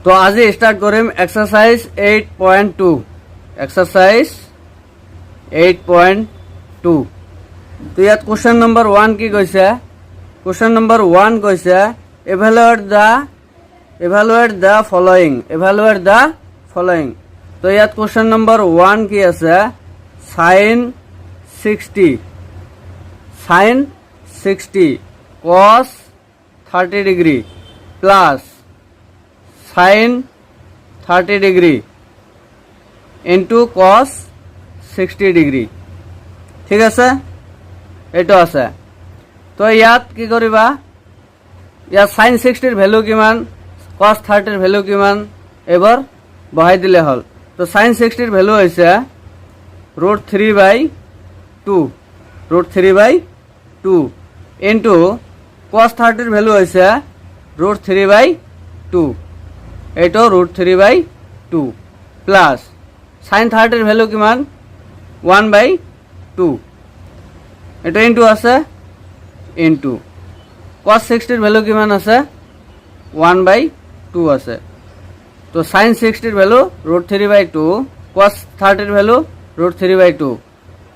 তো আজি স্টাर्ट करिम exercise 8.2 exercise 8.2 तो ইয়াত क्वेश्चन नंबर 1 কি কৈছে क्वेश्चन नंबर 1 কৈছে evaluate the following तो ইয়াত क्वेश्चन नंबर 1 কি আছে sin 60 cos 30 degree plus sin 30 degree into cos 60 degree ঠিক আছে এটো আছে তো ইয়াত কি কৰিবা ইয়াত sin 60 এৰ ভ্যালু কিমান cos 30 এৰ ভ্যালু কিমান এবাৰ বহাই দিলে হল তো sin 60 এর ভ্যালু হৈছে √3/2 into cos 30 এর ভ্যালু হৈছে √3/2 এটো √3/2 প্লাস sin 30 এর ভ্যালু কিমান 1/2 এটা ইনটু আছে ইনটু cos 60 এর ভ্যালু কিমান আছে 1/2 আছে তো sin 60 এর ভ্যালু √3/2 cos 30 এর ভ্যালু √3/2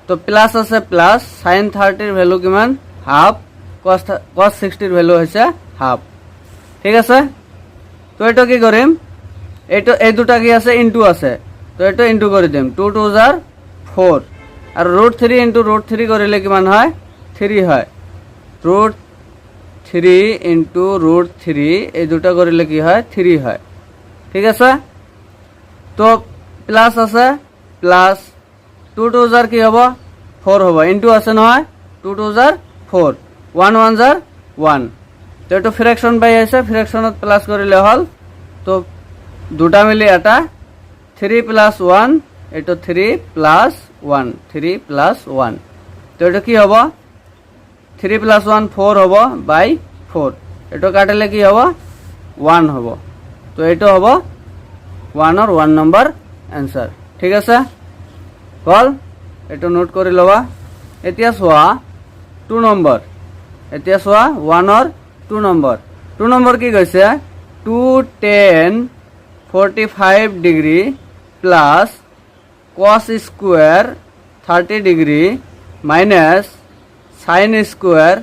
তো প্লাস আছে প্লাস sin 30 এর ভ্যালু কিমান হাফ cos 60 এর ভ্যালু হইছে হাফ ঠিক আছে তো এটা কি করিম এটা এই দুটা কি আছে ইনটু আছে তো এটা ইনটু করে দিম 2 2 * 4 আর √3 * √3 করিলে কিমান হয় 3 হয় √3 * √3 এই দুটা করিলে কি হয় 3 হয় ঠিক আছে তো প্লাস আছে প্লাস 2 2 * কি হবে 4 হবে ইনটু আছে নহয় 2 2 * 4 1 1 * 1 তো এটা ফ্র্যাকশন বাই আছে ফ্র্যাকশনত প্লাস করিলে হল তো দুটা মিলে এটা 3 + 1 এটা 3 + 1 তো এটা কি হবে 3 + 1 4 হবে বাই 4 এটা কাটলে কি হবে 1 হবে তো এটা হবে 1 और 1 নম্বর आंसर ঠিক আছে কল এটা নোট কৰি লবা এতিয়া সোয়া 2 নম্বৰ এতিয়া সোয়া 1 और 2 নম্বৰ কি কৈছে 2 10 45 degree plus cos square 30 degree minus sin square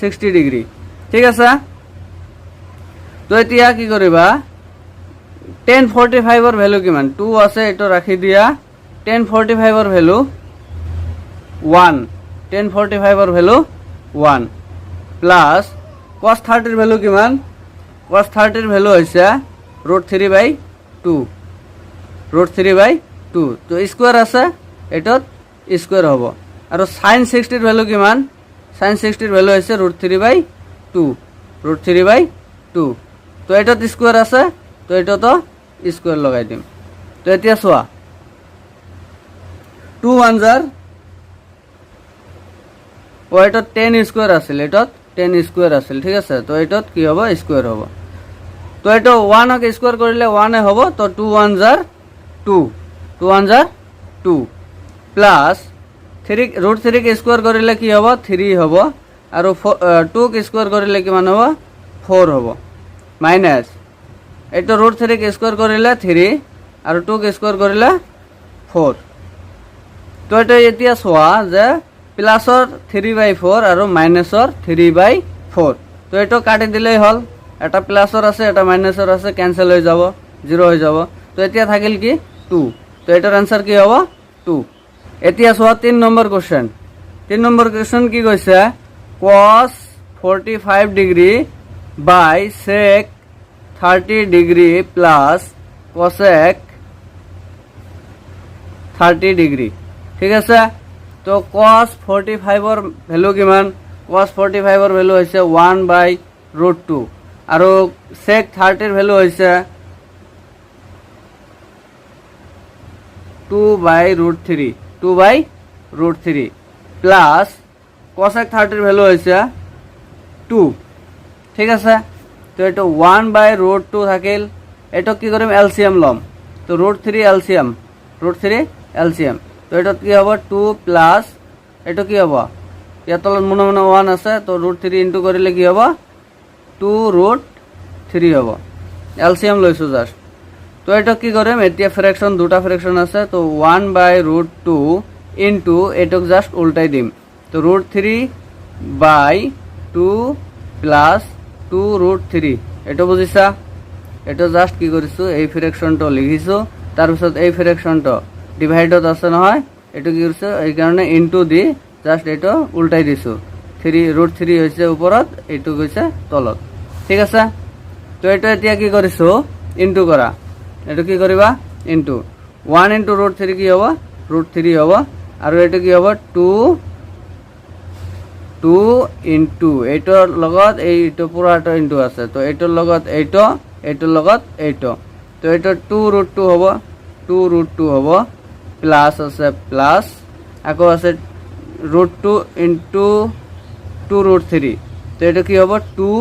60 degree ঠিক আছে তো এতিয়া কি কৰিবা 1045 এর ভ্যালু কিমান 2 আছে এটো রাখি দিয়া 1045 এর ভ্যালু 1 1045 এর ভ্যালু 1 প্লাস cos 30 এর ভ্যালু কিমান cos 30 এর ভ্যালু হইছে √3/2 তো স্কয়ার আছে এটত স্কয়ার হবে আর sin 60 এর ভ্যালু কিমান sin 60 এর ভ্যালু হইছে √3/2 তো এটত স্কয়ার আছে তো এটা তো স্কয়ার লগাই দিম তো এতিয়া সোয়া 2 1 * ও এটা 10 স্কয়ার আছিল এটা 10 স্কয়ার আছিল ঠিক আছে তো এটত কি হবে স্কয়ার হবে তো এটা 1 কে স্কয়ার করিলে 1 এ হবে তো 2 1 * 2 প্লাস 3 √3 কে স্কয়ার করিলে কি হবে 3 হবে আর 2 কে স্কয়ার করিলে কি মান হবে 4 হবে মাইনাস এটা √3 কে স্কয়ার করিলে 3 আর 2 কে স্কয়ার করিলে 4 তো এটা এতিয়া সোয়া যে প্লাসৰ 3/4 আৰ মাইনাসৰ 3/4 তো এটা কাটি দিলেই হল এটা প্লাসৰ আছে এটা মাইনাসৰ আছে ক্যান্সেল হৈ যাব 0 হৈ যাব তো এতিয়া থাকিল কি 2 তো এটার आंसर কি হ'ব 2 এতিয়া সোয়া 3 নম্বৰ কোশ্চেন কি কৈছে cos 45 degree by sec 30 degree plus cosec 30 degree ঠিক আছে তো cos 45 এর ভ্যালু কিমান cos 45 এর ভ্যালু হইছে 1/√2 আর sec 30 এর ভ্যালু হইছে 2/√3 প্লাস cosec 30 এর ভ্যালু হইছে 2 ঠিক আছে তো এটা 1/√2 থাকিল এটা কি করিম এলসিএম লম তো √3 এলসিএম তো এটা কি হবে 2 প্লাস এটা কি হবে ইয়াত মনে মনে 1 আছে তো √3 ইনটু করিলে কি হবে 2√3 হবে এলসিএম লৈছো জাস্ট। তো এটা কি কৰিম, এতিয়া ফ্ৰেকশন দুটা ফ্ৰেকশন আছে, তো 1/√2 ইনটু এটক জাস্ট উল্টাই দিম। তো √3/2 প্লাস 2√3, এটা বুজিছা? এটা জাস্ট কি কৰিছো, এই ফ্ৰেকশনটো লিখিছো, তাৰপিছত এই ফ্ৰেকশনটো ডিভাইডত আছে নহয়, এটা কি কৰিছো এই কাৰণে ইনটু দি জাস্ট এটা উল্টাই দিছো। √3 হৈছে ওপৰত, এইটো গৈছে তলত, ঠিক আছে? তো এটা এতিয়া কি কৰিছো, ইনটু কৰা, এটা কি কৰিবা ইনটু 1 ইনটু √3 কি হ'ব, √3 হ'ব, আৰু এটা কি হ'ব 2 ইনটু এইটোৰ লগত এইটো পুৰাটো ইনটু আছে, তো এইটোৰ লগত এইটো, এইটোৰ লগত এইটো, তো এইটো 2√2 হ'ব, 2√2 হ'ব, প্লাস আছে প্লাস, আকৌ আছে √2 ইনটু 2√3, তো এটা কি হ'ব 2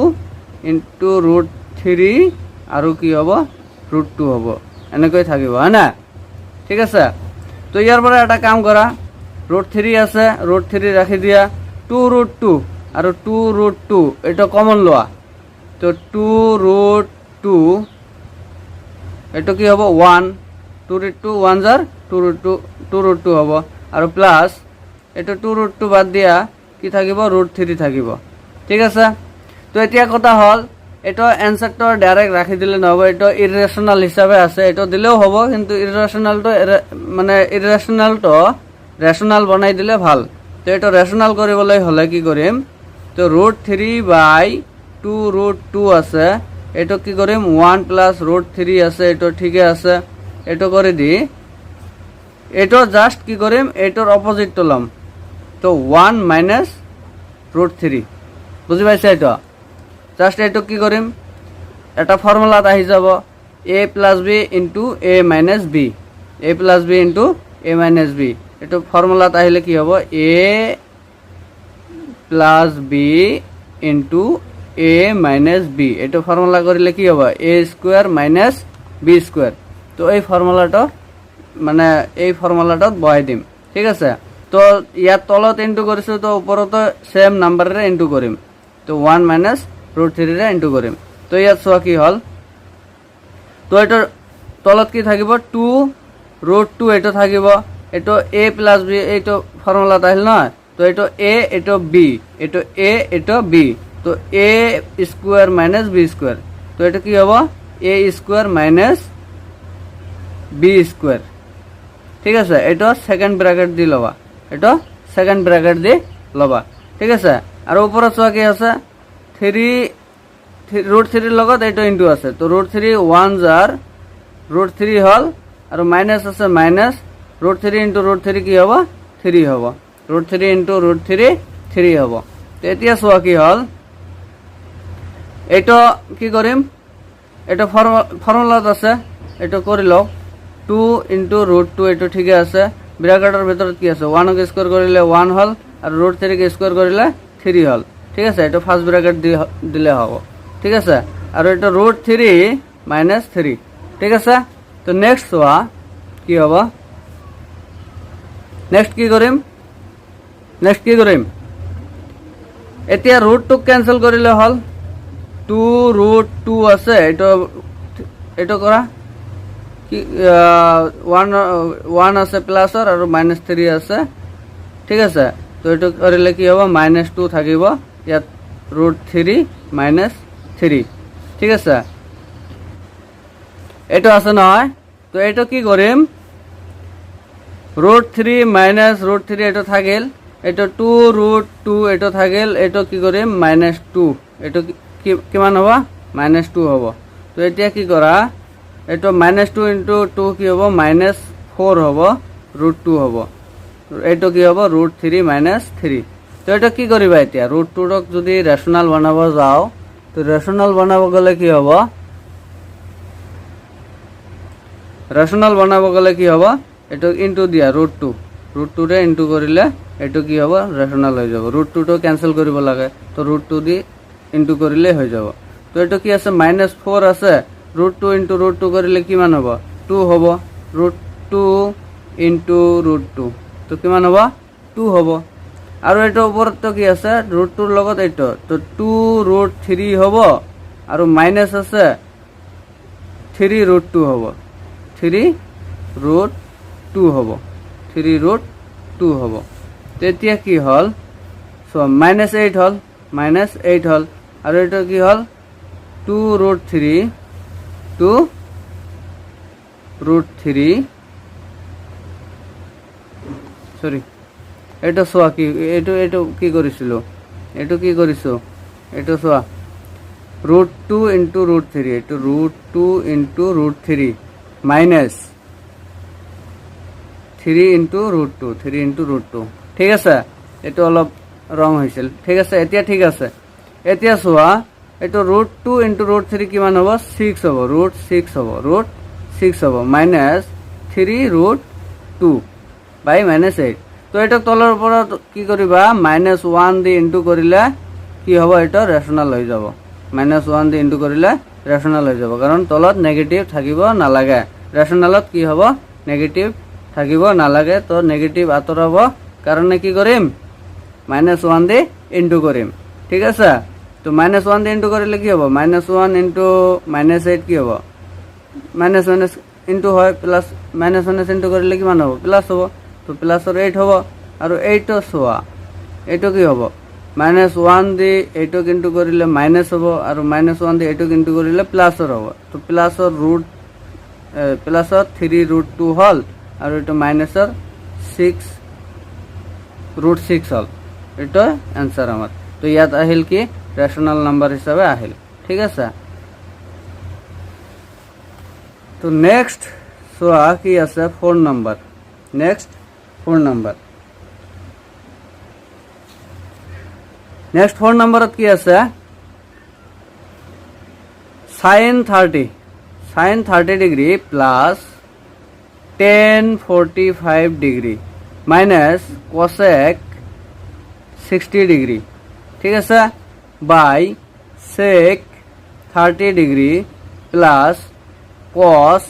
ইনটু √3 আৰু কি হ'ব √2 হ'ব, এনেকৈ থাকিব, হয় না? ঠিক আছে? তো ইয়াৰ পৰা এটা কাম কৰা, √3 আছে, √3 ৰাখি দিয়া, 2√2 আৰু 2√2 এটা কমন লোৱা, তো 2√2 এটা কি হ'ব 1, 2√2 1 জাৰ 2√2 হ'ব, আৰু প্লাস এটা 2√2 বাদ দিয়া কি থাকিব, √3 থাকিব, ঠিক আছে? তো এতিয়া কথা হল, এটা এনসারটো ডাইরেক্ট রাখি দিলে নহব, এটা ইরেশনাল হিসাবে আছে, এটা দিলেও হব, কিন্তু ইরেশনালটো মানে ইরেশনালটো রেশনাল বনাই দিলে ভাল। তো এটা রেশনাল কৰিবলৈ হলে কি কৰিম, তো √3/2√2 আছে, এটা কি কৰিম 1 প্লাস √3 আছে, এটা ঠিকে আছে, এটা কৰে দি, এটা জাস্ট কি কৰিম, এটার অপোজিটটো লম, তো 1 মাইনাস √3, বুঝি পাইছে? এটা জাস্ট এটা কি কৰিম, এটা ফর্মুলাত আহি যাব, a plus b into a minus b, a plus b into a minus b, এটা ফর্মুলাত আহিলে কি হ'ব, a plus b into a minus b, এটা ফর্মুলা কৰিলে কি হ'ব, a square minus b square. তো এই ফর্মুলাটো মানে এই ফর্মুলাটাত বহাই দিম, ঠিক আছে? তো ইয়াত তলত ইনটু কৰিছো, তো ওপৰতো সেম নাম্বাৰেৰে ইনটু কৰিম, তো 1 মাইনাস √3 ৰে ইনটু কৰিম। তো ইয়াত চোৱা কি হল, তো এটা তলত কি থাকিব, 2√2 এটা থাকিব, এটা a প্লাস b, এইটো ফর্মুলাত আহিল নহয়, তো এটা a এটা b, এটা a এটা b, তো a square minus b square, তো এটা কি হ'ব, a square minus b square, ঠিক আছে? এটা সেকেন্ড ব্র্যাকেট দি লবা, এটা সেকেন্ড ব্র্যাকেট দি লবা, ঠিক আছে? আর উপরে চোৱা কি আছে, √3 লগত এইটো ইনটু আছে, তো √3 1 জাৰ √3 হল, আৰু মাইনাস আছে মাইনাস, √3 ইনটু √3 কি হ'ব, 3 হ'ব, √3 ইনটু √3 3 হ'ব। তো এতিয়া চোৱা কি হল, এইটো কি কৰিম, এটা ফৰ্মুলাত আছে, এটা কৰি লওক, 2 ইনটু √2 এইটো ঠিকে আছে, ব্ৰ্যাকেটেৰ ভিতৰত কি আছে, 1 কে স্কোয়াৰ কৰিলে 1 হল, আৰু √3 কে স্কোয়াৰ কৰিলে 3 হল, ঠিক আছে? এটা ফাৰ্স্ট ব্ৰ্যাকেট দিলে হ'ব, ঠিক আছে? আৰু এটা √3 মাইনাস 3, ঠিক আছে? তো নেক্সট চোৱা কি হ'ব, নেক্সট কি কৰিম, এতিয়া √2 কেনসেল কৰিলে হল, 2√2 আছে, এটা কৰা কি 1 আছে প্লাসৰ, আৰু -3 আছে, ঠিক আছে? তো এটা কৰিলে কি হ'ব, -2 থাকিব, ইয়াত √3 -3, ঠিক আছে? এটা আছে নহয়, তো এটা কি কৰিম, √3 মাইনাস √3 এটা থাকিল, এটা 2√2 এটা থাকিল, এটা কি কৰিম -2, এটা কিমান হ'ব, -2 হ'ব। তো এতিয়া কি কৰা, এটা -2 ইনটু 2 কি হ'ব, -4 হ'ব, √2 হ'ব, এইটো কি হ'ব, √3 -3। তো এটা কি কৰিবা, এতিয়া √2ক যদি ৰেশনাল বনাব যাও, তো ৰেশনাল বনাব গলে কি হ'ব, এইটো ইনটু দিয়া √2 ৰে ইনটু কৰিলে এইটো কি হ'ব, ৰেশনাল হৈ যাব, √2 কেনসেল কৰিব লাগে, তো √2 দি ইনটু কৰিলে হৈ যাব। তো এইটো কি আছে, -4 আছে, √2 ইনটু √2 কৰিলে কিমান হ'ব, 2 হ'ব, √2 ইনটু √2, তো কিমান হ'ব, 2 হ'ব। আৰু এইটো ওপৰত কি আছে, √2 লগত এইটো, তো 2√3 হ'ব, আৰু মাইনাস আছে 3√2 হ'ব 3√2 হ'ব 3√2 হ'ব তেতিয়া কি হ'ল সো -8 হ'ল -8 হ'ল আৰু এটা কি হ'ল 2√3 সরি এটা সোয়া কি এটা কি করেছিল এটা কি করিছো এটা সোয়া √2 × √3 এটা √2 × √3 মাইনাস 3 × √2 3 × √2 ঠিক আছে এটা অলপ রং হয়েছিল ঠিক আছে এতিয়া ঠিক আছে এতিয়া সোয়া এটা √2 × √3 কিমান হ'ব 6 হ'ব √6 হ'ব √6 হ'ব মাইনাস 3√2 বাই -8 তো এটা তলৰ পৰা কি কৰিবা -1 দি ইনটু কৰিলে কি হ'ব এটা ৰেশনাল হৈ যাব -1 দি ইনটু কৰিলে ৰেশনাল হৈ যাব কাৰণ তলত নেগেটিভ থাকিব নালাগে ৰেশনালত কি হ'ব নেগেটিভ থাকিব নালাগে তো নেগেটিভ আঁতৰাব কাৰণে কি কৰিম -1 দি ইনটু কৰিম ঠিক আছে তো -1 দি ইনটু কৰিলে কি হ'ব -1 × -8 কি হ'ব মাইনাস ইনটু হয় প্লাস -1 ইনটু কৰিলে কিমান হ'ব প্লাস হ'ব তো প্লাসৰ 8 হ'ব আৰু 8 সোয়া এইটো কি হ'ব -1 দি 8 ইনটু কৰিলে মাইনাস হ'ব আৰু -1 দি 8 ইনটু কৰিলে প্লাসৰ হ'ব তো প্লাসৰ প্লাসৰ 3√2 হ'ল আৰু এইটো মাইনাসৰ 6√6 হ'ল এটা आंसर আমাৰ তো ইয়াত আহিল কি ৰেশনাল নাম্বার হিসাবে আহিল ঠিক আছে তো নেক্সট সোয়া কি আছে 4 নাম্বার নেক্সট 4 নাম্বার নেক্সট 4 নাম্বারত কি আছে sin 30 degree plus tan 45 degree minus cosec 60 degree ঠিক আছে বাই sec 30 degree plus cos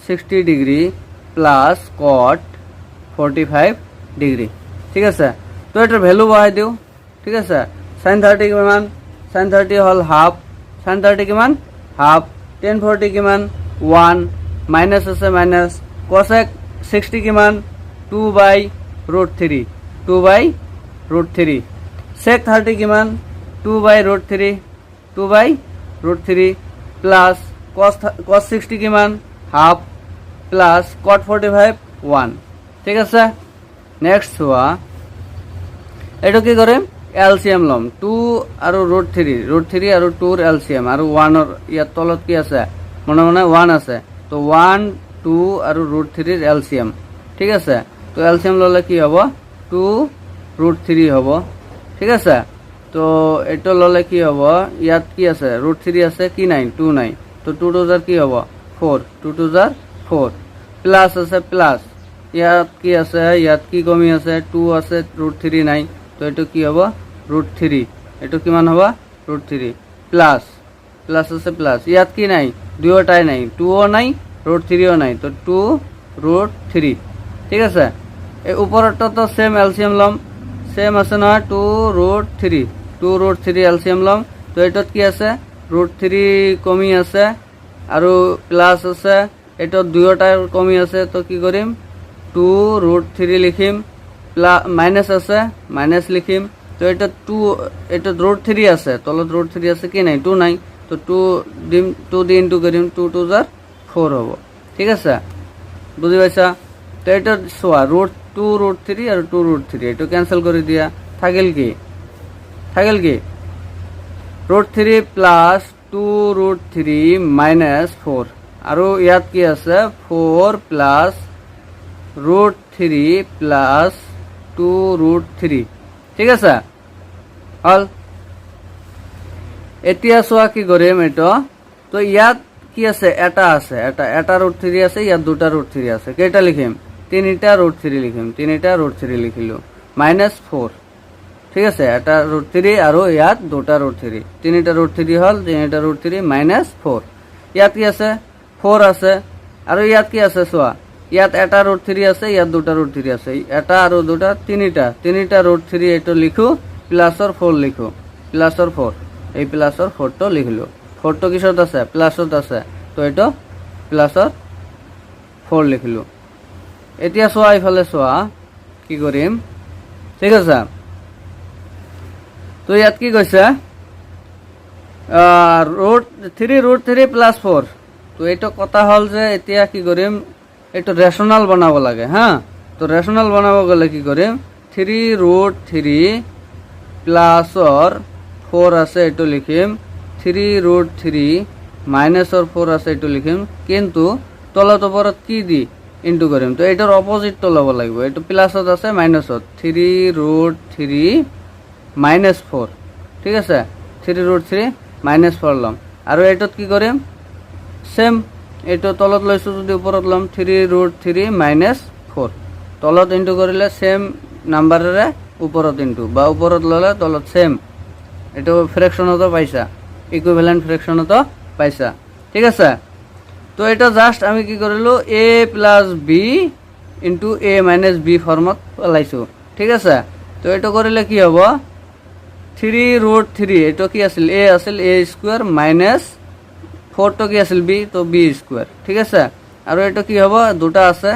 60 degree plus cot 45 degree ঠিক আছে তো এটার ভ্যালু বহাই দিও ঠিক আছে sin 30 কিমান sin 30 হল হাফ sin 30 কিমান হাফ tan 40 কিমান 1 মাইনাস আছে মাইনাস cosec 60 কিমান 2/√3 2/√3 sec 30 কিমান 2/√3 2/√3 প্লাস cos 60 কিমান হাফ প্লাস cot 45 1 ঠিক আছে নেক্সট সোয়া এটা কি করে এলসিএম লম 2 আৰু √3 আৰু 2 ৰ এলসিএম আৰু 1 ৰ ইয়াত তলত কি আছে মনে মনে 1 আছে তো 1 2 আৰু √3 ৰ এলসিএম ঠিক আছে তো এলসিএম ললে কি হ'ব 2√3 হ'ব ঠিক আছে তো এটা ললে কি হ'ব ইয়াত কি আছে √3 আছে কি নাই 2 নাই তো 2 2 কি হ'ব 4 2 2 4 প্লাস আছে প্লাস ইয়াত কি আছে ইয়াত কি কমি আছে 2 আছে √3 নাই তো এটা কি হ'ব √3 এটা কিমান হ'ব √3 প্লাস প্লাস আছে প্লাস ইয়াত কি নাই দুয়োটাই নাই 2 ও নাই √3 ও নাই তো 2√3 ঠিক আছে এই উপৰটো তো সেম এলসিএম লম সেম আছে না 2√3 এলসিএম লম তো এটাত কি আছে √3 কমি আছে আৰু প্লাস আছে এটা দুয়োটাই কমি আছে তো কি কৰিম 2√3 লিখিম প্লাস মাইনাস আছে মাইনাস লিখিম তো এটা 2 এটা √3 আছে তলত √3 আছে কি নাই 2 নাই তো 2 দি ইনটু কৰিম 2 2 4 হ'ব ঠিক আছে বুঝি পাইছা তো এটা সোয়া √2√3 আৰু 2√3 এটা ক্যান্সেল কৰি দিয়া থাকিল কি √3 প্লাস 2√3 মাইনাস 4 আৰু ইয়াত কি আছে 4 প্লাস √3 প্লাস 2√3 ঠিক আছে হল এতিয়া সোয়া কি কৰিম এটা তো ইয়াত কি আছে এটা আছে এটা √3 আছে ইয়াত দুটা √3 আছে কেইটা লিখিম তিনিটা √3 লিখিম তিনিটা √3 লিখিলো -4 ঠিক আছে এটা √3 আৰু ইয়াত দুটা √3 তিনিটা √3 হল তিনিটা √3 -4 ইয়াত কি আছে 4 আছে আৰু ইয়াত কি আছে সোয়া ইয়াত এটা √3 আছে ইয়াত দুটা √3 আছে এটা আৰু দুটা তিনিটা √3 এটা লিখো প্লাসৰ 4 লিখো প্লাসৰ 4 এই প্লাসৰ 4 তো লিখলো 4 তো কিসত আছে প্লাসত আছে তো এটা প্লাসৰ 4 লিখিলোঁ। এতিয়া চোৱা ইফালে চোৱা কি কৰিম, ঠিক আছে। তো ইয়াত কি কৈছে √3 + 4। তো এইটো কথা হ'ল যে এতিয়া কি কৰিম, এইটো ৰেচনাল বনাব লাগে হা। তো ৰেচনাল বনাব গ'লে কি কৰিম, 3√3 প্লাছৰ 4 আছে এইটো লিখিম, 3√3 মাইনাছৰ 4 আছে এইটো লিখিম, কিন্তু তলত ওপৰত কি দি ইনটু কৰিম। তো এইটোৰ অপজিটটো ল'ব লাগিব, এইটো প্লাছত আছে মাইনাছত, 3√3 - 4, ঠিক আছে। 3√3 - 4 ল'ম, আৰু এইটোত কি কৰিম, সেম এইটো তলত লৈছোঁ যদি ওপৰত ল'ম, 3√3 - 4 তলত ইনটু কৰিলে সেম নাম্বাৰেৰে ওপৰত ইনটু, বা ওপৰত ল'লে তলত সেম। এইটো ফ্ৰেকশ্যনতো পাইছা, ইকুইভেলেণ্ট ফ্ৰেকশ্যনতো পাইছা, ঠিক আছে। তো এটা জাষ্ট আমি কি কৰিলোঁ, a + b * a - b ফৰ্মত পেলাইছোঁ, ঠিক আছে। তো এইটো কৰিলে কি হ'ব, 3√3 এইটো কি আছিল, a আছিল, a² - 4টো কি আছিল, b, তো b², ঠিক আছে। আৰু এইটো কি হ'ব, দুটা আছে,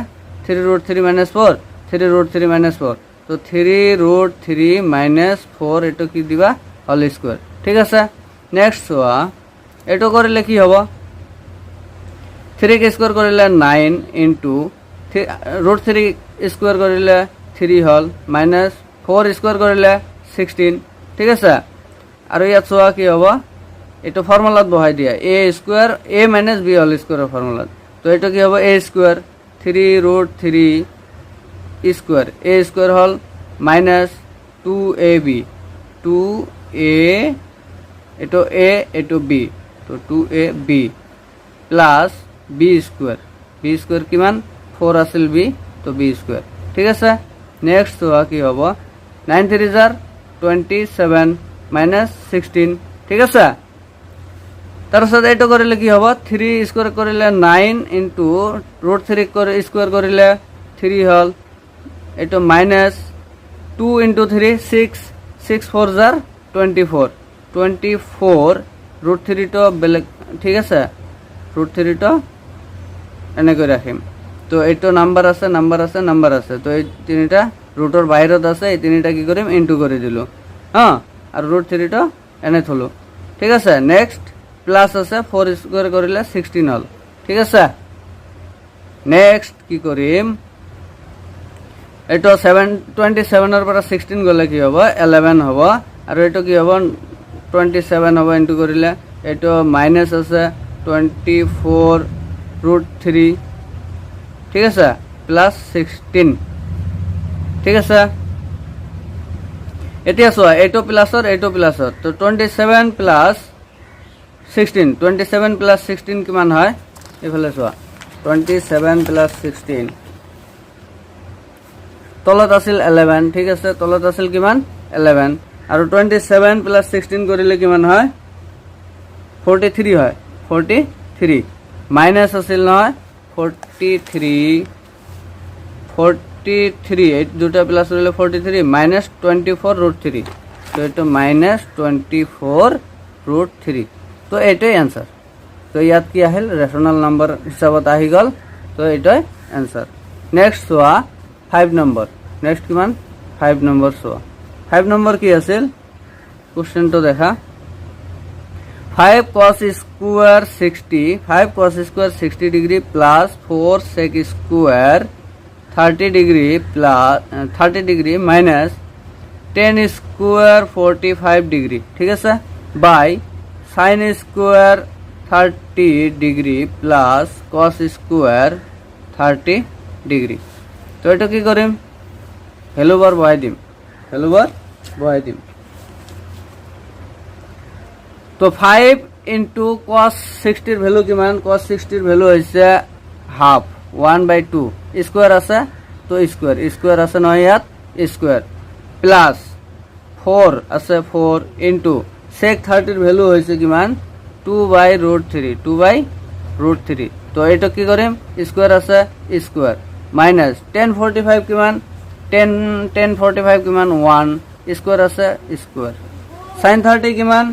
3√3 - 4, 3√3 - 4, তো 3√3 - 4 এইটো কি দিবা, হোল স্কুৱাৰ, ঠিক আছে। নেক্সট চোৱা, এইটো কৰিলে কি হ'ব, 3 স্কুৱাৰ কৰিলে 9 ইনটু √3 স্কুৱাৰ কৰিলে 3 হ'ল, -4 স্কুৱাৰ কৰিলে 16, ঠিক আছে। আৰু ইয়াত চোৱা কি হ'ব, এইটো ফৰ্মুলাত বহাই দিয়া, a² a - b হোল স্কুৱাৰৰ ফৰ্মুলাত। তো এইটো কি হ'ব, a², 3√3 স্কুৱাৰ, a² হ'ল -2ab, 2a, এইটো a, এইটো b, তো 2ab প্লাছ b², b² কিমান, 4 আছিল b, তো b², ঠিক আছে। নেক্সট চোৱা কি হ'ব, 9 × 3 = 27 - 16, ঠিক আছে। তাৰপিছত এইটো কৰিলে কি হ'ব, 3 স্কুৱাৰ কৰিলে 9 ইনটু √3 স্কুৱাৰ কৰিলে 3 হ'ল, এইটো -2 × 3 6, 6 × 4 = 24, 24 √3টো বেলেগ, ঠিক আছে, √3টো এনেকৈ ৰাখিম। তো এইটো নাম্বাৰ আছে, নাম্বাৰ আছে, নাম্বাৰ আছে, তো এই তিনিটা ৰুটৰ বাহিৰত আছে, এই তিনিটা কি কৰিম, ইনটু কৰি দিলোঁ হা, আৰু √3টো এনে থলোঁ, ঠিক আছে। নেক্সট প্লাছ আছে, 4 স্কুৱাৰ কৰিলে 16 হ'ল, ঠিক আছে। নেক্সট কি কৰিম, এইটো 27ৰ পৰা 16 গ'লে কি হ'ব, 11 হ'ব, আৰু এইটো কি হ'ব, 27 হ'ব ইনটু কৰিলে, এইটো মাইনাছ আছে 24 √3, ঠিক আছে, প্লাছ 16, ঠিক আছে। এতিয়া চোৱা, এইটো প্লাছৰ, এইটো প্লাছৰ, তো 27 + 16, 27 + 16 কিমান হয়, এইফালে চোৱা, 27 + 16 তলত আছিল 11, ঠিক আছে, তলত আছিল কিমান, 11, আৰু 27 + 16 কৰিলে কিমান হয়, 43 হয়, 43 মাইনাছ আছিল নহয়, 43 এই দুটা প্লাছ কৰিলে 43 - 24 √3, তো এইটো -24 √3, তো এইটোৱে এনচাৰ। তো ইয়াত কি আহিল, ৰেচনাল নাম্বাৰ হিচাপত আহি গ'ল, তো এইটোৱে এনচাৰ। নেক্সট চোৱা 5 নম্বৰ, নেক্সট কিমান, 5 নম্বৰ চোৱা, 5 নম্বৰ কি আছিল, কুৱেশ্যনটো দেখা, 5 cos square 60, 5 cos square 60 degree plus 4 sec square 30 degree plus 30 degree minus 10 square 45 degree, ঠিক আছে, by sin square 30 degree plus cos square 30 degree। তো এটা কি কৰিম, ভ্যালুবাৰ বহাই দিম, ভ্যালুবাৰ বহাই দিম। তো 5 ইনটু cos 60 ভ্যালু কিমান, cos 60 ভ্যালু হৈছে হাফ, 1/2, স্কোয়ার আছে, তো স্কোয়ার স্কোয়ার আছে নহয় ইয়াত, স্কোয়ার প্লাস 4 আছে, 4 ইনটু sec 30 ভ্যালু হৈছে কিমান, 2/√3, 2/√3, তো এইটো কি কৰিম, স্কোয়ার আছে, স্কোয়ার মাইনাস 1045 কিমান, 1045 কিমান, 1, স্কোয়ার আছে, স্কোয়ার sin 30 কিমান,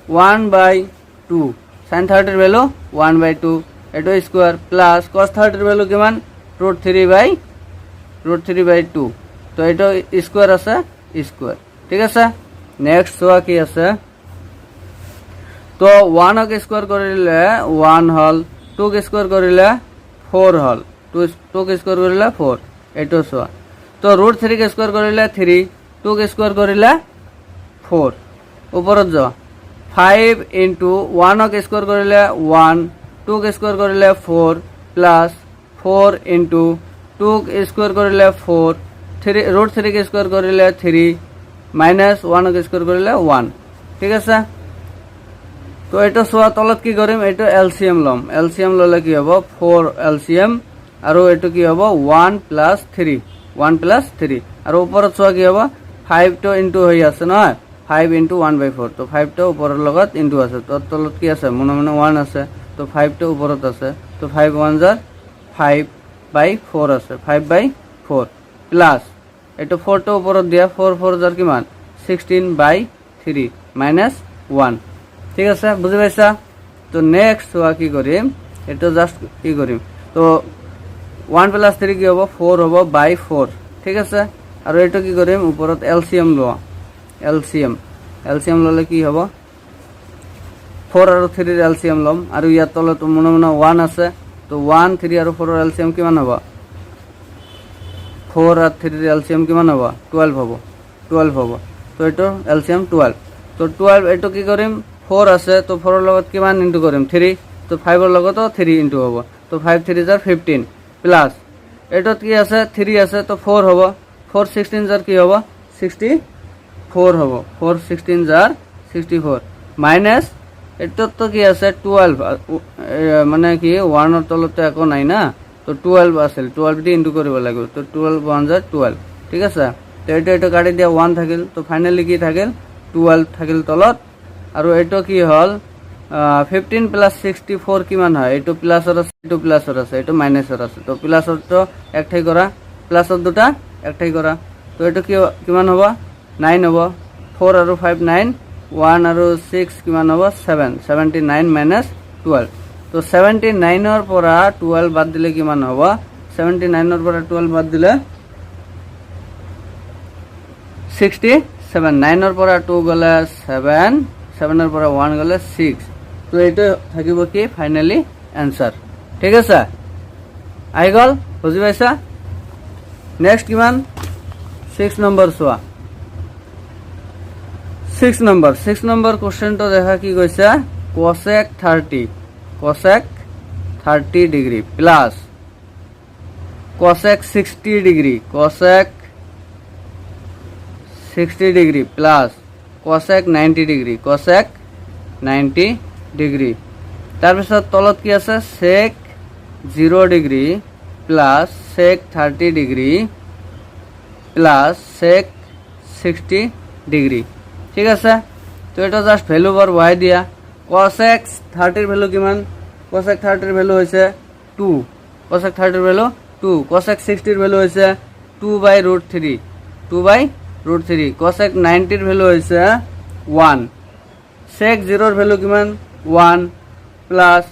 1/2, sin 30 ভ্যালু 1/2, এইটো স্কোয়ার প্লাস cos 30 ভ্যালু কিমান √3/2 তো এইটো স্কোয়ার আছে স্কোয়ার ঠিক আছে নেক্সট চোৱা কি আছে তো 1 ক স্কোয়াৰ কৰিলে 1 হল 2 ক স্কোয়াৰ কৰিলে 4 হল 2 ক স্কোয়াৰ কৰিলে 4 এইটো চোৱা তো √3 ক স্কোয়াৰ কৰিলে 3 2 ক স্কোয়াৰ কৰিলে 4 ওপৰত যোৱা 5 into 1 ক স্কোয়াৰ কৰিলে 1 2 ক স্কোয়াৰ কৰিলে 4 প্লাস 4 into 2 ক স্কোয়াৰ কৰিলে 4 3 √3 ক স্কোয়াৰ কৰিলে 3 মাইনাস 1 ক স্কোয়াৰ কৰিলে 1 ঠিক আছে তো এটা চোৱা তলত কি কৰিম এইটো এলসিএম লম এলসিএম ললে কি হ'ব 4 এলসিএম আৰু এইটো কি হ'ব 1 plus 3 আৰু ওপৰত চোৱা কি হ'ব 5 টো ইনটু হৈ আছে নহয় 5 into 1/4 তো 5 টো ওপৰৰ লগত ইনটু আছে তো তলত কি আছে মনে মনে 1 আছে তো 5 টো ওপৰত আছে তো 5 1 jar 5/4 আছে 5/4 প্লাস এইটো 4 টো ওপৰত দিয়া 4 4 jar কিমান 16/3 minus 1 ঠিক আছে বুঝি পাইছা তো নেক্সট চোৱা কি কৰিম এটা জাস্ট কি কৰিম তো 1 plus 3 কি হ'ব 4 হ'ব by 4 ঠিক আছে আৰু এটো কি কৰিম ওপৰত এলসিএম লোৱা এলসিএম ললে কি হ'ব 4 আৰু 3 ৰ এলসিএম লম আৰু ইয়াত তলত মনে মনে 1 আছে তো 1 3 আৰু 4 ৰ এলসিএম কিমান হ'ব 4 আৰু 3 ৰ এলসিএম কিমান হ'ব 12 হ'ব তো এটো এলসিএম 12 তো 12 এটো কি কৰিম 4 আছে তো 4 ৰ লগত কিমান ইনটু কৰিম 3 তো 5 ৰ লগতো 3 ইনটু হ'ব তো 5 3 jar 15 প্লাস এটো কি আছে 3 আছে তো 4 হ'ব 4 16 jar কি হ'ব 64 হ'ব 4 16 jar 64 মাইনাস এটো তো কি আছে 12 মানে কি 1 ৰ তলতে একো নাই না তো 12 আছিল 12 দি ইনটু কৰিব লাগিব তো 12 1 jar 12 ঠিক আছে তো এটো কাটি দিয়া 1 থাকিল তো ফাইনালি কি থাকিল 12 থাকিল তলত আৰু এটো কি হল 15 plus 64 কিমান হয় এটো প্লাসৰ আছে এটো প্লাসৰ আছে এটো মাইনাসৰ আছে তো প্লাসৰ তো একঠাই কৰা প্লাসৰ দুটা একঠাই কৰা তো এটো কি কিমান হ'ব 9 হ'ব 4 আৰু 5 9 1 আৰু 6 কিমান হ'ব 7 79 minus 12 তো 79 ৰ পৰা 12 বাদ দিলে কিমান হ'ব 79 ৰ পৰা 12 বাদ দিলে 67 9 ৰ পৰা 2 গলে 7 7 ৰ পৰা 1 গলে 6 তো এইটো থাকিব কি ফাইনালি आंसर ঠিক আছে আই গল বুজি পাইছা নেক্সট কিমান 6 নম্বৰ চোৱা 6 নম্বৰ কোশ্চেন তো দেখা কি কৈছে cosec 30 degree plus cosec 60 degree plus cosec 90 degree তাৰপিছত তলত কি আছে sec 0 degree plus sec 30 degree plus sec 60 degree ঠিক আছে তো এটা জাস্ট ভ্যালু বাৰ y দিয়া cosec 30 ৰ ভ্যালু কিমান cosec 30 ৰ ভ্যালু হৈছে 2 cosec 30 ৰ ভ্যালু 2 cosec 60 ৰ ভ্যালু হৈছে 2/√3 cosec 90 ৰ ভ্যালু হৈছে 1 sec 0 ৰ ভ্যালু কিমান 1 প্লাস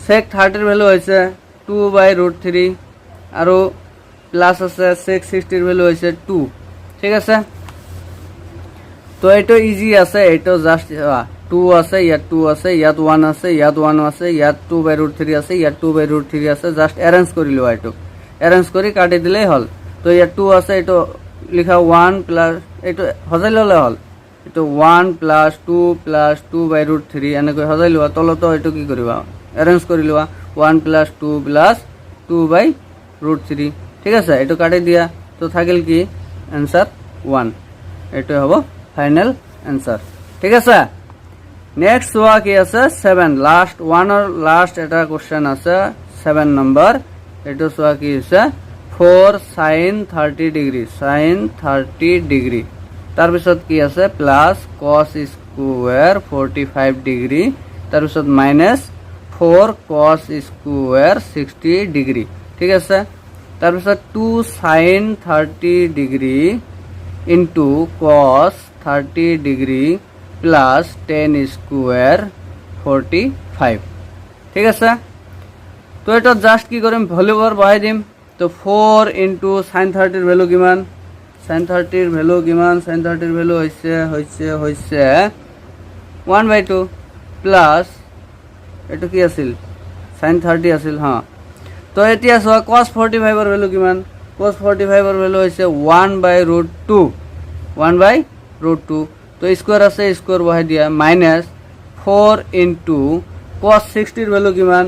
sec 30 ৰ ভ্যালু হৈছে 2/√3 আৰু প্লাস আছে sec 60 ৰ ভ্যালু হৈছে 2 ঠিক আছে তো এটো ইজি আছে এটো জাস্ট 2 আছে ইয়াত 2 আছে ইয়াত 1 আছে ইয়াত 1 আছে ইয়াত 2/√3 আছে ইয়াত 2/√3 আছে জাস্ট অ্যারেঞ্জ কৰি লোৱা এটো অ্যাৰেঞ্জ কৰি কাটি দিলেই হল তো ইয়াত 2 আছে এটো লিখা 1 প্লাস এটো হজাই ললে হল এটো 1 প্লাস 2 প্লাস 2/√3 এনেকৈ হজাই লোৱা তলতো এটো কি কৰিবা অ্যাৰেঞ্জ কৰি লোৱা 1 প্লাস 2 প্লাস 2/√3 ঠিক আছে এটো কাটি দিয়া তো থাকিল কি आंसर 1 এটো হ'ব ফাইনাল आंसर ঠিক আছে নেক্সট চোৱা কি আছে 7 লাস্ট 1 or লাস্ট এটা কোশ্চেন আছে 7 নম্বৰ এটো চোৱা কি আছে 4 sin 30 ডিগ্ৰী তাৰ পিছত কি আছে প্লাস cos স্কয়াৰ 45 ডিগ্ৰী তাৰ পিছত মাইনাস 4 cos স্কয়াৰ 60 ডিগ্ৰী ঠিক আছে তাৰ পিছত 2 sin 30 degree into cos 30 degree plus 10 square 45 ঠিক আছে। তো এটা জাস্ট কি কৰিম ভ্যালু বার বহাই দিম। তো 4 ইনটু sin 30 এর ভ্যালু কিমান, sin 30 এর ভ্যালু কিমান, sin 30 এর ভ্যালু হইছে 1/2 প্লাস এটা কি আছিল sin 30 আছিল হ্যাঁ। তো এতিয়া চোৱা cos 45 এর ভ্যালু কিমান, cos 45 এর ভ্যালু হইছে 1/√2, 1/√2। তো স্কয়ার আছে স্কয়ার বহাই দিয়া মাইনাস 4 ইনটু cos 60 এর ভ্যালু কিমান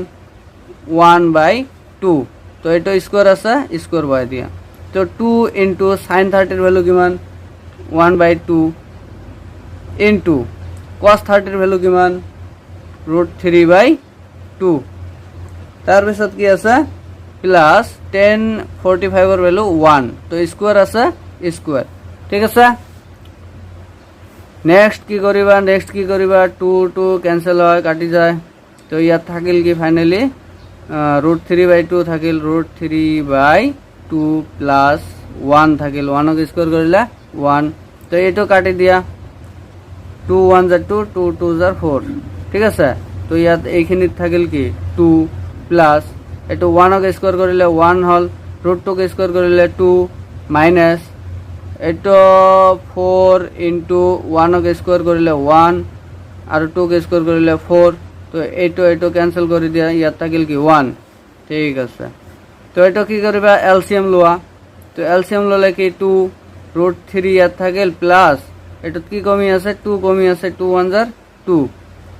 1/2। তো এটা স্কয়ার আছে স্কয়ার বহাই দিয়া। তো 2 ইনটু sin 30 এর ভ্যালু কিমান 1/2 ইনটু cos 30 এর ভ্যালু কিমান √3/2। তারপিছত কি আছে প্লাস 10 45 এর ভ্যালু 1। তো স্কয়ার আছে স্কয়ার, ঠিক আছে। নেক্সট কি করিবা 2 2 ক্যান্সেল হয় কাটি যায়। তো ইয়াত থাকিল কি ফাইনালি √3/2 থাকিল √3/2 প্লাস 1 থাকিল 1 ক স্কয়ার কৰিলে 1। তো এটো কাটি দিয়া 2 1 যা 2 2 2 যা 4, ঠিক আছে। তো ইয়াত এইখিনিত থাকিল কি 2 প্লাস এটো 1 ক স্কয়ার কৰিলে 1 হল, √2 ক স্কয়াৰ কৰিলে 2 মাইনাস এটো 4 ইনটু 1 ক স্কয়াৰ কৰিলে 1 আৰ 2 ক স্কয়াৰ কৰিলে 4। তো এটো ক্যান্সেল কৰি দিয়া ইয়াত থাকিল কি 1, ঠিক আছে। তো এটো কি কৰিবা এলসিএম লোৱা। তো এলসিএম ললে কি 2 √3 ইয়াত থাকিল প্লাস এটো কি কমি আছে 2 কমি আছে 2 1 যা 2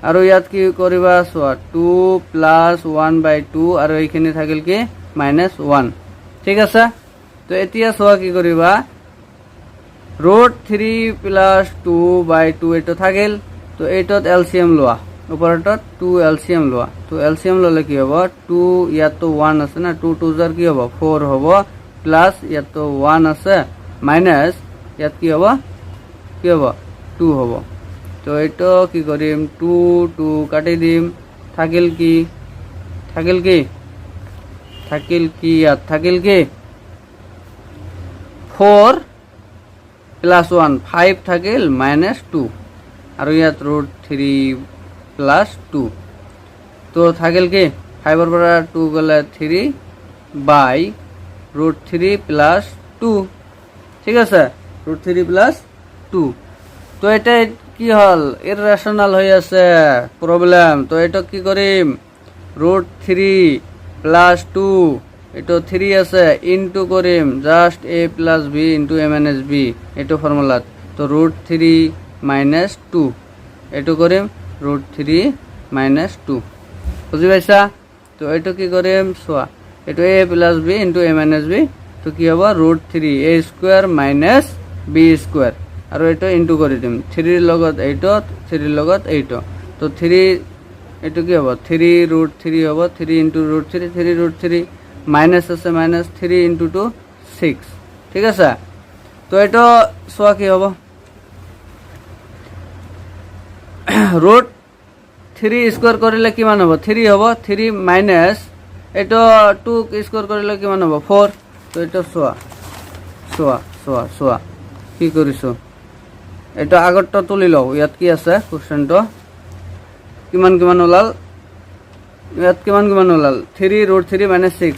আর ইয়াত কি কৰিবা চোৱা 2 প্লাস 1/2 আৰ এইখিনি থাকিল কি -1, ঠিক আছে। তো এতিয়া চোৱা কি কৰিবা √3 প্লাস 2/2 এটো থাকিল। তো এইটত এলসিএম লোৱা, উপৰতত 2 এলসিএম লোৱা। তো এলসিএম ললে কি হ'ব 2 ইয়াত তো 1 আছে না 2 2 যাৰ কি হ'ব 4 হ'ব প্লাস ইয়াত তো 1 আছে মাইনাস ইয়াত কি হ'ব 2 হ'ব। তো এইটো কি কৰিম 2 2 কাটি দিম থাকিল কি ইয়াত থাকিল কি 4 প্লাস 1 5 থাকিল -2 আর ইয়াত √3 প্লাস 2। তো থাকিল কি 5 এর পৰা 2 গলে 3 বাই √3 প্লাস 2, ঠিক আছে √3 প্লাস 2। তো এটা কি হল ইররেশনাল হয়ে আছে প্রবলেম। তো এটা কি করিম √3 প্লাস 2 এটা 3 আছে into Karim just a plus b into a minus b এটা ফর্মুলা। তো √3 মাইনাস 2 এটা করিম √3 মাইনাস 2, বুঝি পাইছা। তো এটা কি করিম চোৱা এটা a plus b into a minus b। তো কি হব √3 a square minus b square আর এটা ইনটু করে দিম 3 এর লগত 8 3 এর লগত 8। তো 3 এটা কি হব 3 √3 হব 3 ইনটু √3 3 √3 মাইনাস আছে মাইনাস 3 ইনটু 2 6, ঠিক আছে। তো এটা সোয়া কি হব √3 স্কয়ার করিলে কিমান হব 3 হব 3 মাইনাস এটা 2 স্কয়ার করিলে কিমান হব 4। তো এটা সোয়া কি কৰিছো এটা আগৰটা তুলি লও। ইয়াত কি আছে কোশ্চেনটো কিমান ওলাল ইয়াত কিমান ওলাল 3 √3 - 6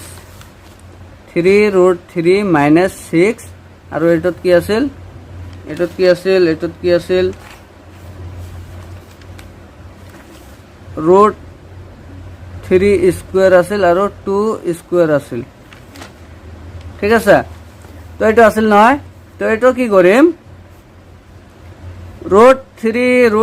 3 √3 - 6 আৰু এটত কি আছিল √3 স্কয়াৰ আছিল আৰু 2 স্কয়ার আছিল, ঠিক আছে। তো এটা আছিল নহয়। তো এটা কি কৰিম √3 -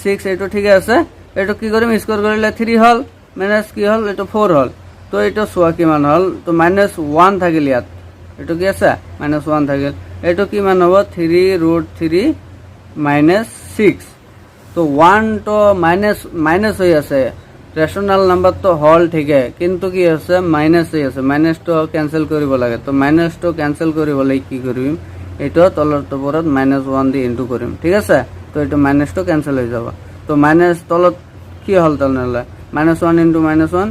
6 এটা ঠিক আছে। এটা কি কৰিম স্কয়াৰ কৰিলে 3 হল মাইনাস কি হল এটা 4 হল। তো এটা সোয়া কিমান হল তো -1 থাকিল ইয়াত এটা কি আছে -1 থাকিল। এটা কিমান হ'ব 3 √3 - 6। তো 1 তো মাইনাস হয়ে আছে রেশনাল নাম্বার তো হল ঠিকে কিন্তু কি আছে মাইনাস হয়ে আছে মাইনাস তো ক্যান্সেল কৰিব লাগে। তো মাইনাস তো ক্যান্সেল কৰিবলৈ কি কৰিম এটা তলৰ ওপৰত -1 দি ইনটু কৰিম, ঠিক আছে। তো এটা মাইনাস তো ক্যান্সেল হয়ে যাব। তো মাইনাস তলত কি হল তাহলে -1 ইনটু -1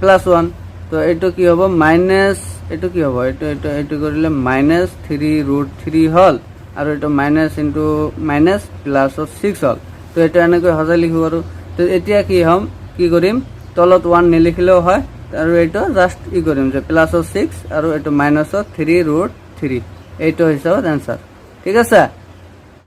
প্লাস 1। তো এটা কি হব মাইনাস এটা কি হব এটা কৰিলে -3 √3 হল আর এটা মাইনাস ইনটু মাইনাস প্লাস 6 হল। তো এটা এনেকৈ সজাই লিখিব পাৰো তো এতিয়া কি কৰিম তলত 1 নিলিখিলেও হয় আৰু এইটো জাস্ট কৰিম যে প্লাছৰ 6 আৰু এইটো মাইনাছৰ 3√3 এইটো হিচাপত এনসাৰ ঠিক আছে।